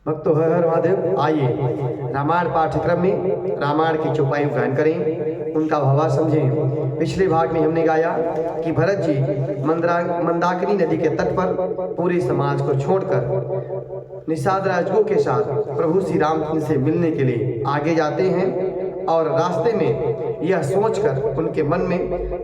भक्तों हर हर महादेव। आइए रामायण पाठ्यक्रम में रामायण की चौपाइयों का गायन करें, उनका भावा समझें। पिछले भाग में हमने गाया कि भरत जी मंदाकिनी नदी के तट पर पूरे समाज को छोड़कर निषाद राजगो के साथ प्रभु श्री रामचंद्र से मिलने के लिए आगे जाते हैं और रास्ते में यह सोचकर उनके मन में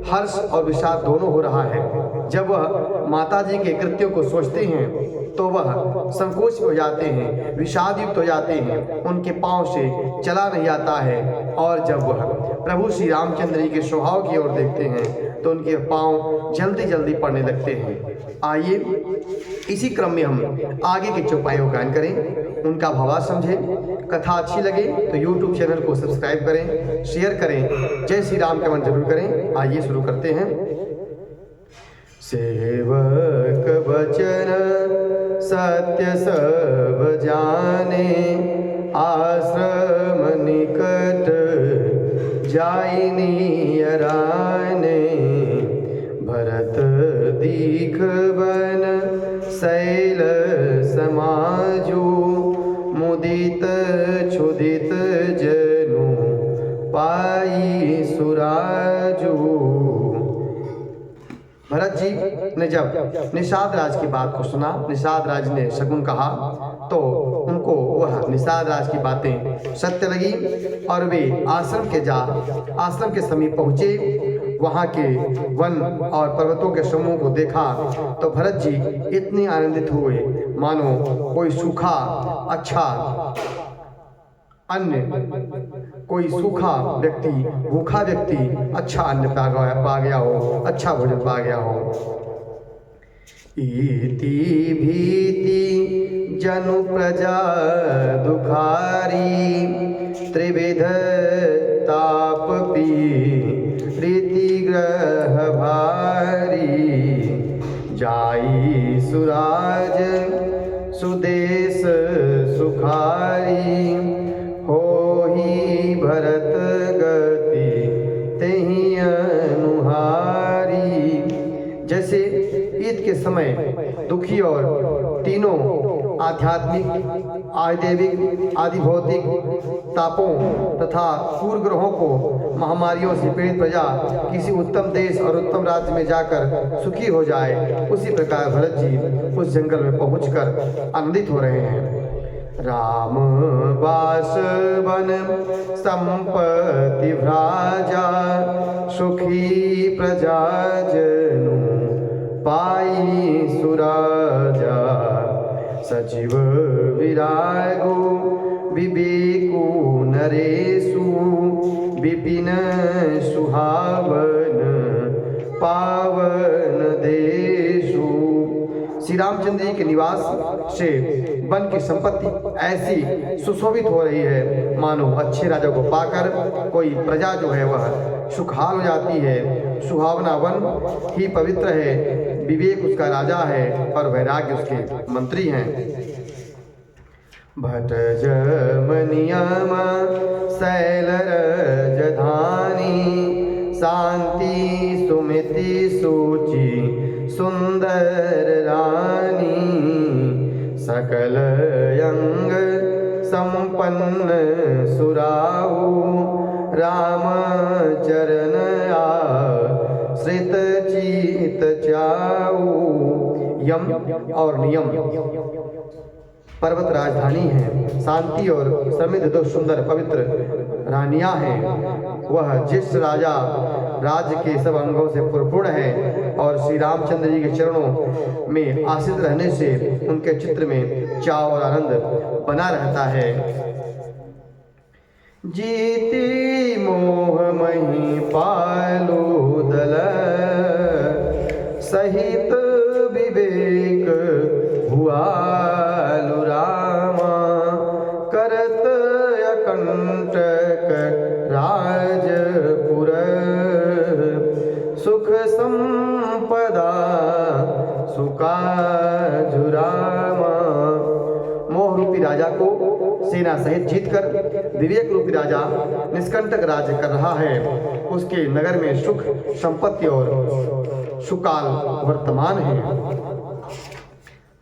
हर्ष और विषाद दोनों हो रहा है। जब वह माता जी के कृत्यों को सोचते हैं तो वह संकोच हो जाते हैं, विषाद युक्त हो जाते हैं, उनके पांव से चला नहीं आता है। और जब वह प्रभु श्री रामचंद्र जी के स्वभाव की ओर देखते हैं तो उनके पांव जल्दी जल्दी पड़ने लगते हैं। आइए इसी क्रम में हम आगे के चौपाइयों का गायन करें, उनका भावा समझें। कथा अच्छी लगे तो YouTube चैनल को सब्सक्राइब करें, शेयर करें, जय श्री राम कमेंट जरूर करें। आइए शुरू करते हैं। सेवक वचन सत्य सब जाने, आश्रम निकट जाई नियराने। भरत दीख बन शैल समाजो, मुदित क्षुदित जनु पाई सुराजू। भरत जी ने जब निषाद राज की बात को सुना, निषाद राज ने शकुन कहा तो उनको वह निषाद राज की बातें सत्य लगी और वे आश्रम के समीप पहुंचे। वहां के वन और पर्वतों के समूह को देखा तो भरत जी इतने आनंदित हुए मानो कोई सूखा अच्छा अन्न, कोई सूखा व्यक्ति, भूखा व्यक्ति अच्छा अन्न पा गया हो, अच्छा भोजन पा गया हो। इति भीति जनु प्रजा दुखारी, त्रिविध ताप पीड़िति ग्रह भारी। जाई सुराज सुदेश सुखारी, होही भरत गति तेहि अनुहारी। जैसे ईद के समय दुखी और तीनों आध्यात्मिक, आदिदेविक, आदि भौतिक तापों तथा क्रूर ग्रहों को, महामारियों से पीड़ित प्रजा किसी उत्तम देश और उत्तम राज्य में जाकर सुखी हो जाए, उसी प्रकार भरत जी उस जंगल में पहुंचकर आनंदित हो रहे हैं। राम वास वन संपत्ति भ्राजा, सुखी प्रजा जनु पाई सुराजा। सजीव विरागो विवेको नरेशु, विपिन सुहावन पावन देशु। श्री रामचंद्र जी के निवास से वन की संपत्ति ऐसी सुशोभित हो रही है मानो अच्छे राजा को पाकर कोई प्रजा जो है वह सुखाल हो जाती है। सुहावना वन ही पवित्र है, विवेक उसका राजा है और वैराग्य उसके मंत्री हैं। भट जमनियमा शैल रजधानी, शांति सुमिति सूची सुंदर रानी। सकल अंग संपन्न सुराहु, राम चरण आश्रित चित चाऊ। यम और नियम पर्वत राजधानी है, शांति और समृद्ध दो सुंदर पवित्र रानियां हैं। वह जिस राजा राज्य के सब अंगों से पूर्ण है और श्री रामचंद्र जी के चरणों में आश्रित रहने से उनके चित्र में चाव और आनंद बना रहता है। जीती मोह मही पालू दल, सहित विवेक हुआ रामा। करत अकंटक राजपुर, सुख संपदा सुकाजु रामा। मोह रूपी राजा को सेना सहित जीतकर विवेक रूपी राजा निष्कंटक राज्य कर रहा है। उसके नगर में सुख, संपत्ति और सुकाल वर्तमान है।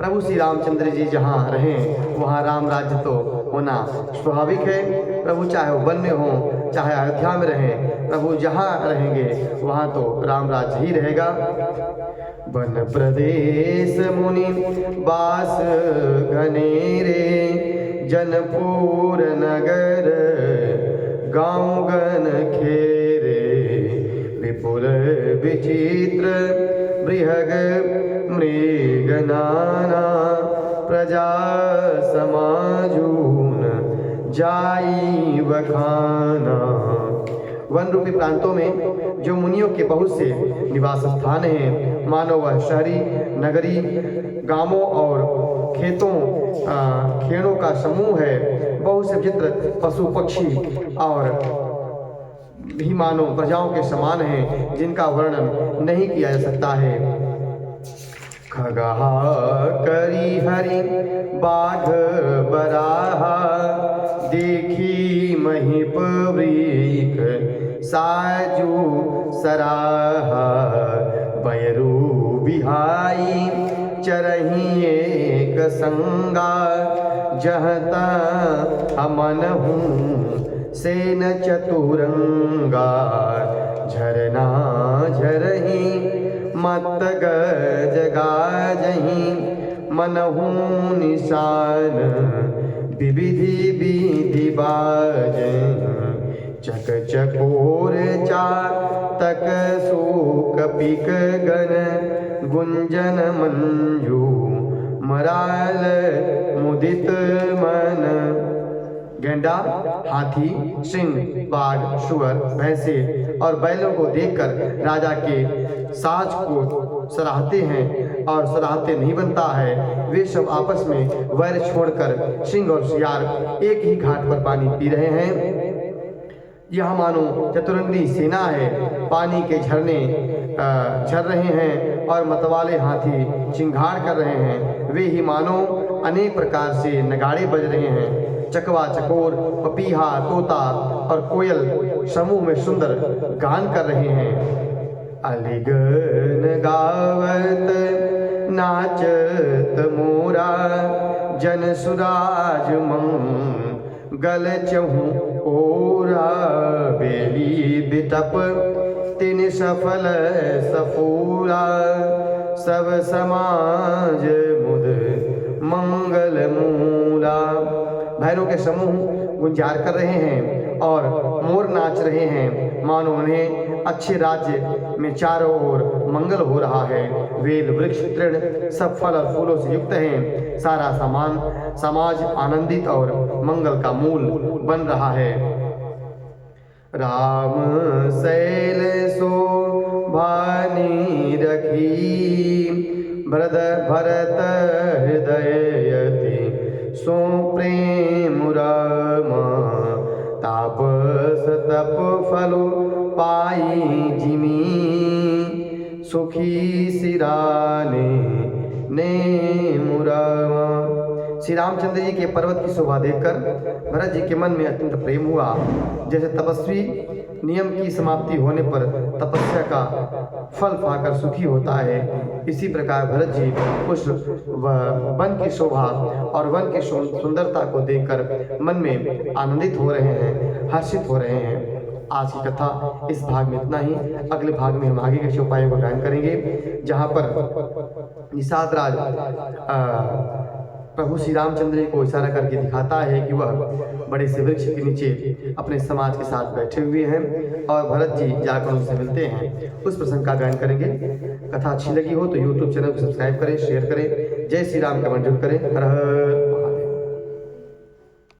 प्रभु श्री रामचंद्र जी जहाँ रहें वहाँ राम राज्य तो होना स्वाभाविक है। प्रभु चाहे वो वन में हो चाहे अयोध्या में रहें, प्रभु जहाँ रहेंगे वहाँ तो राम राज्य ही रहेगा। वन प्रदेश मुनि बास घनेरे, जनपुर नगर गाँव गन खेरे, विपुल विचित्र बृहग मृग नाना, प्रजा समाजून जाई बखाना। वन रूपी प्रांतों में जो मुनियों के बहुत से निवास स्थान हैं, मानो वह शहरी नगरी गांवों और खेड़ों का समूह है। बहुत से विचित्र पशु पक्षी और भी मानो प्रजाओं के समान हैं, जिनका वर्णन नहीं किया जा सकता है। खगहा करी हरि बाघ बराहा, देखी महिप वृक साजू सराहा, बैरू बिहाई चरही एक संगा, जहता अमन हूँ सेन चतुरंगा, झरना झरही मत गज गाजही, मनहू निशान विविधि विधि बाजही, चक चकोर चातक सूक पिक गण, गुंजन मंजू मराल मुदित मन। गेंडा, हाथी, सिंह, बाघ, शुअर, भैंसे और बैलों को देखकर राजा के साज को सराहते हैं और सराहते नहीं बनता है। वे सब आपस में वैर छोड़कर सिंह और सियार एक ही घाट पर पानी पी रहे हैं। यह मानो चतुरंगी सेना है। पानी के झरने झर रहे हैं और मतवाले हाथी चिंगाड़ कर रहे हैं। वे ही मानो अनेक प्रकार से नगाड़े बज रहे हैं। चकवा चकोर, पपीहा, तोता और कोयल समूह में सुंदर गान कर रहे हैं। अलिगन गावत नाचत मोरा, जन सुराज मंगल चहु ओरा, बेली बिटप तिन सफल सफूरा, सब समाज मुद मंगल मूला। भैरों के समूह गुंजार कर रहे हैं और मोर नाच रहे हैं, मानो उन्हें अच्छे राज्य में चारों ओर मंगल हो रहा है। वेल वृक्ष तृण सब फल और फूलों से युक्त हैं। सारा समाज आनंदित और मंगल का मूल बन रहा है। राम शैल शोभानी रखी, भरत हृदयति सो प्रेम रामा, तापस तप फलो पाई जिमी, सुखी सिराने ने मुरामा। श्री रामचंद्र जी के पर्वत की शोभा देखकर भरत जी के मन में अत्यंत प्रेम हुआ। जैसे तपस्वी नियम की समाप्ति होने पर तपस्या का फल पाकर सुखी होता है, इसी प्रकार भरत जी उस वन की शोभा और वन की सुंदरता को देखकर मन में आनंदित हो रहे हैं, हर्षित हो रहे हैं। आज की कथा इस भाग में इतना ही। अगले भाग में हम आगे के चौपायों का गायन करेंगे, जहाँ पर निषाद राज प्रभु श्री रामचंद्र जी को इशारा करके दिखाता है कि वह बड़े से वृक्ष के नीचे अपने समाज के साथ बैठे हुए हैं और भरत जी जाकर उनसे मिलते हैं। उस प्रसंग का गायन करेंगे। कथा अच्छी लगी हो तो YouTube चैनल को सब्सक्राइब करें, शेयर करें। जय श्री राम का मंजूर करें। हर हर